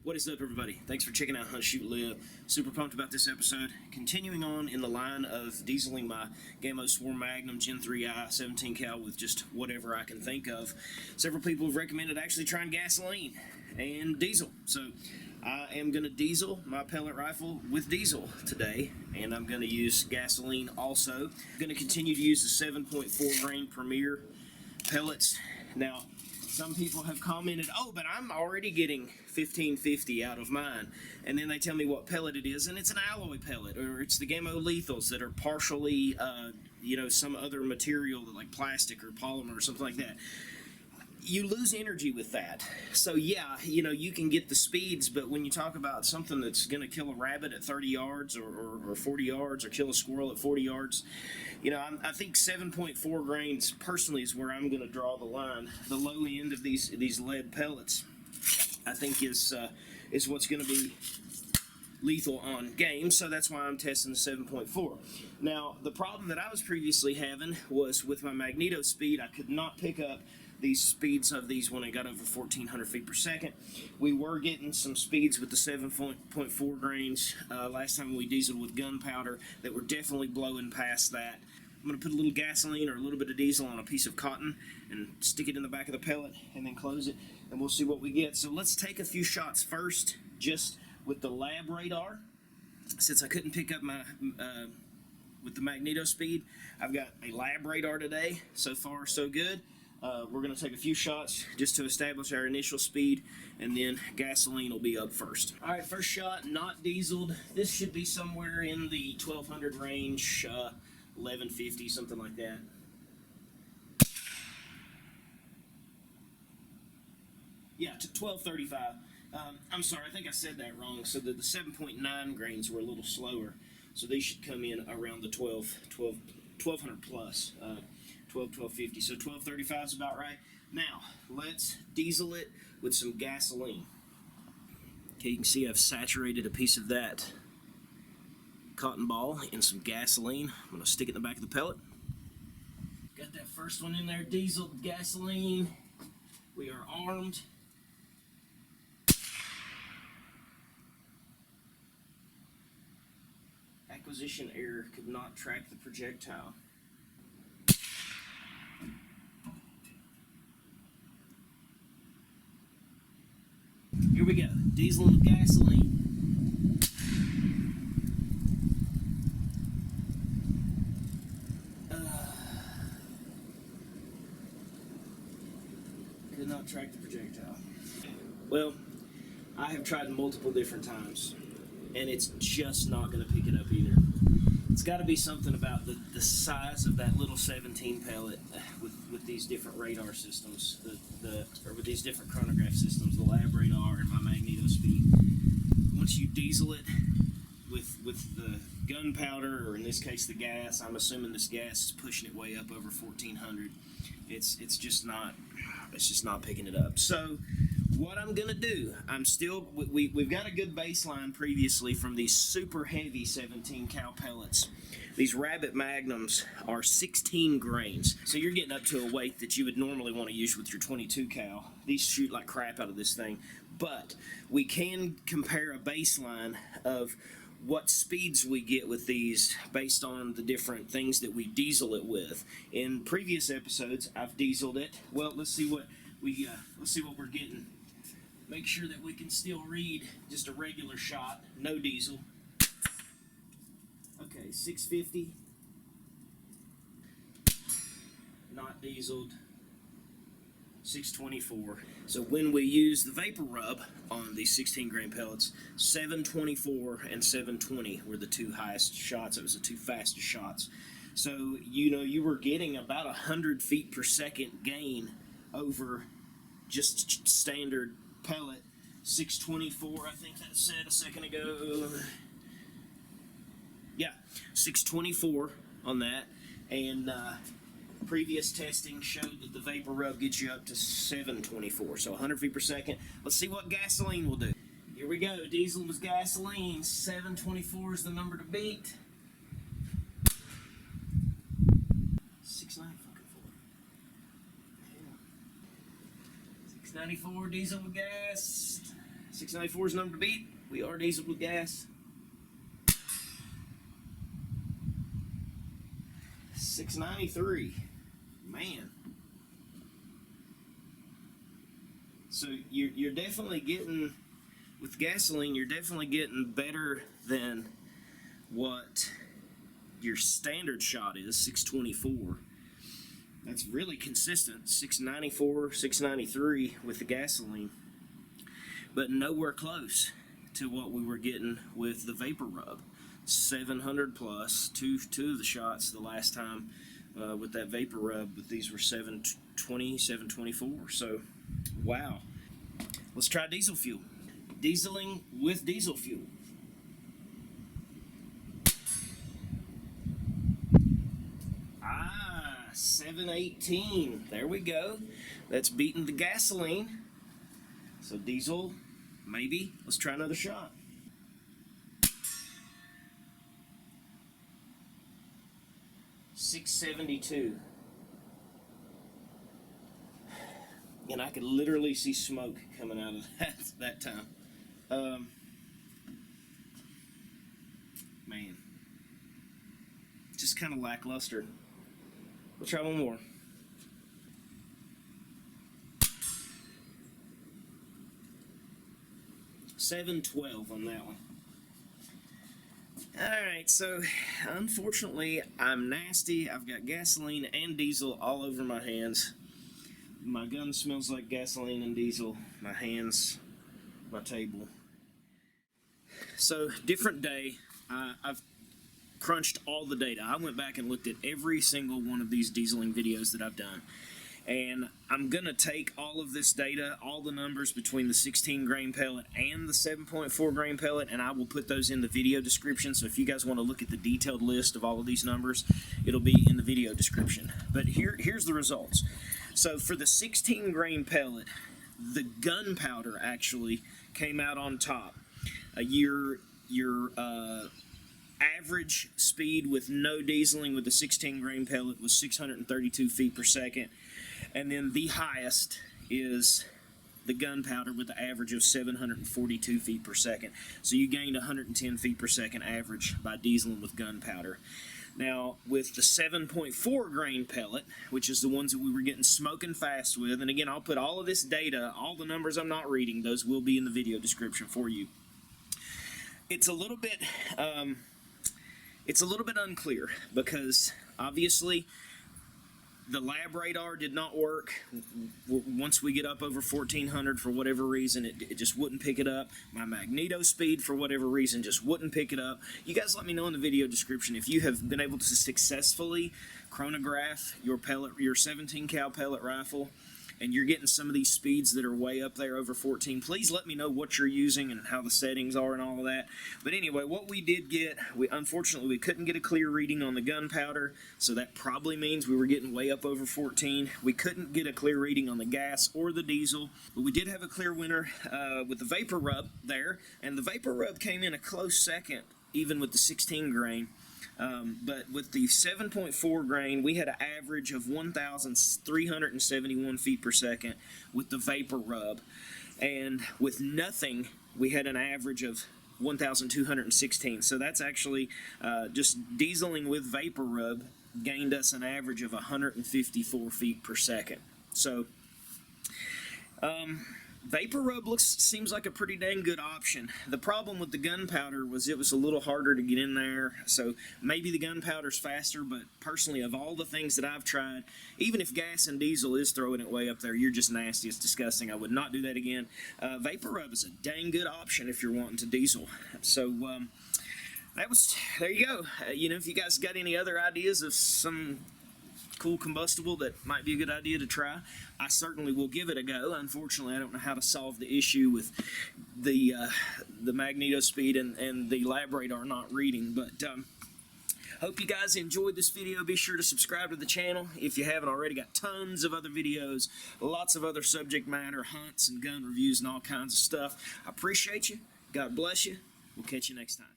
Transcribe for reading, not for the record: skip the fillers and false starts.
What is up, everybody? Thanks for checking out Hunt, Shoot, Live. Super pumped about this episode. Continuing on in the line of dieseling my Gamo Swarm Magnum Gen 3i 17 cal with just whatever I can think of. Several people have recommended actually trying gasoline and diesel. So I am going to diesel my pellet rifle with diesel today, and I'm going to use gasoline also. I'm going to continue to use the 7.4 grain Premier pellets. Now, some people have commented, oh, but I'm already getting 1550 out of mine. And then they tell me what pellet it is, and it's an alloy pellet, or it's the Gamo lethals that are partially, some other material like plastic or polymer or something like that. You lose energy with that. So yeah, you can get the speeds, but when you talk about something that's going to kill a rabbit at 30 yards or 40 yards or kill a squirrel at 40 yards, I think 7.4 grains personally is where I'm going to draw the line. The low end of these lead pellets, I think, is what's going to be lethal on game, so that's why I'm testing the 7.4. Now, the problem that I was previously having was with my magneto speed. I could not pick up these speeds of these when I got over 1400 feet per second. We were getting some speeds with the 7.4 grains last time we dieseled with Gunpowder that were definitely blowing past that. I'm going to put a little gasoline or a little bit of diesel on a piece of cotton and stick it in the back of the pellet and then close it, and we'll see what we get. So let's take a few shots first just with the lab radar. Since I couldn't pick up my with the magneto speed, I've got a lab radar today. So far, so good. We're going to take a few shots just to establish our initial speed, and then gasoline will be up first. All right, first shot, not dieseled. This should be somewhere in the 1200 range, 1150, something like that. Yeah, 1235. I'm sorry, I think I said that wrong. So the 7.9 grains were a little slower. So these should come in around the 1200 plus. 1250, so 1235 is about right. Now, let's diesel it with some gasoline. Okay, you can see I've saturated a piece of that cotton ball in some gasoline. I'm going to stick it in the back of the pellet. Got that first one in there, dieseled gasoline. We are armed. Acquisition error, could not track the projectile. Here we go, diesel with gasoline. Could not track the projectile. Well, I have tried multiple different times, and it's just not going to pick it up either. It's got to be something about the size of that little 17 pellet with these different radar systems, or with these different chronograph systems, the lab radar and my magneto speed. Once you diesel it with the gunpowder, or in this case the gas, I'm assuming this gas is pushing it way up over 1400. It's just not picking it up. So what I'm gonna do, we've got a good baseline previously from these super heavy 17 cal pellets. These Rabbit Magnums are 16 grains, so you're getting up to a weight that you would normally want to use with your 22 cal. These shoot like crap out of this thing, but we can compare a baseline of what speeds we get with these based on the different things that we diesel it with. In previous episodes, I've dieseled it. Well, let's see what we're getting. Make sure that we can still read just a regular shot, no diesel. Okay, 650. Not dieseled. 624. So when we use the vapor rub on these 16 grain pellets, 724 and 720 were the two highest shots. It was the two fastest shots. So you were getting about 100 feet per second gain over just standard pellet. 624, I think that said a second ago. Yeah, 624 on that, and previous testing showed that the vapor rub gets you up to 724, so 100 feet per second. Let's see what gasoline will do. Here we go, diesel with gasoline. 724 is the number to beat. 694. 694 diesel with gas. 694 is number to beat. We are diesel with gas. 693. Man. So you're definitely getting, with gasoline, you're definitely getting better than what your standard shot is, 624. That's really consistent, 694, 693 with the gasoline, but nowhere close to what we were getting with the vapor rub. 700 plus, two of the shots the last time with that vapor rub, but these were 720, 724, so wow. Let's try diesel fuel. Dieseling with diesel fuel. 718. There we go. That's beating the gasoline. So diesel, maybe. Let's try another shot. $6.72. And I could literally see smoke coming out of that time. Man. Just kind of lackluster. We'll try one more. $7.12 on that one. Alright, so unfortunately I'm nasty. I've got gasoline and diesel all over my hands. My gun smells like gasoline and diesel. My hands, my table. So, different day. I've crunched all the data. I went back and looked at every single one of these dieseling videos that I've done. And I'm going to take all of this data, all the numbers between the 16 grain pellet and the 7.4 grain pellet, and I will put those in the video description. So if you guys want to look at the detailed list of all of these numbers, it'll be in the video description. But here's the results. So for the 16 grain pellet, the gunpowder actually came out on top. Your average speed with no dieseling with the 16 grain pellet was 632 feet per second. And then the highest is the gunpowder with the average of 742 feet per second. So you gained 110 feet per second average by dieseling with gunpowder. Now, with the 7.4 grain pellet, which is the ones that we were getting smoking fast with, and again, I'll put all of this data, all the numbers I'm not reading, those will be in the video description for you. It's a little bit unclear because obviously the lab radar did not work. Once we get up over 1400 for whatever reason, it just wouldn't pick it up. My magneto speed for whatever reason just wouldn't pick it up. You guys let me know in the video description if you have been able to successfully chronograph your 17 cal pellet rifle and you're getting some of these speeds that are way up there over 14. Please let me know what you're using and how the settings are and all of that. But anyway, what we did get, unfortunately we couldn't get a clear reading on the gunpowder, so that probably means we were getting way up over 14. We couldn't get a clear reading on the gas or the diesel, but we did have a clear winner with the vapor rub there, and the vapor rub came in a close second even with the 16 grain. But with the 7.4 grain, we had an average of 1,371 feet per second with the vapor rub. And with nothing, we had an average of 1,216. So that's actually just dieseling with vapor rub gained us an average of 154 feet per second. So vapor rub seems like a pretty dang good option. The problem with the gunpowder was it was a little harder to get in there, so maybe the gunpowder's faster, but personally, of all the things that I've tried, even if gas and diesel is throwing it way up there, you're just nasty, it's disgusting, I would not do that again. Vapor rub is a dang good option if you're wanting to diesel. So, there you go. You know, if you guys got any other ideas of some cool combustible that might be a good idea to try, I certainly will give it a go. Unfortunately, I don't know how to solve the issue with the magneto speed and the lab radar not reading, but hope you guys enjoyed this video. Be sure to subscribe to the channel if you haven't already. Got tons of other videos, lots of other subject matter, hunts and gun reviews and all kinds of stuff. I appreciate you. God bless you. We'll catch you next time.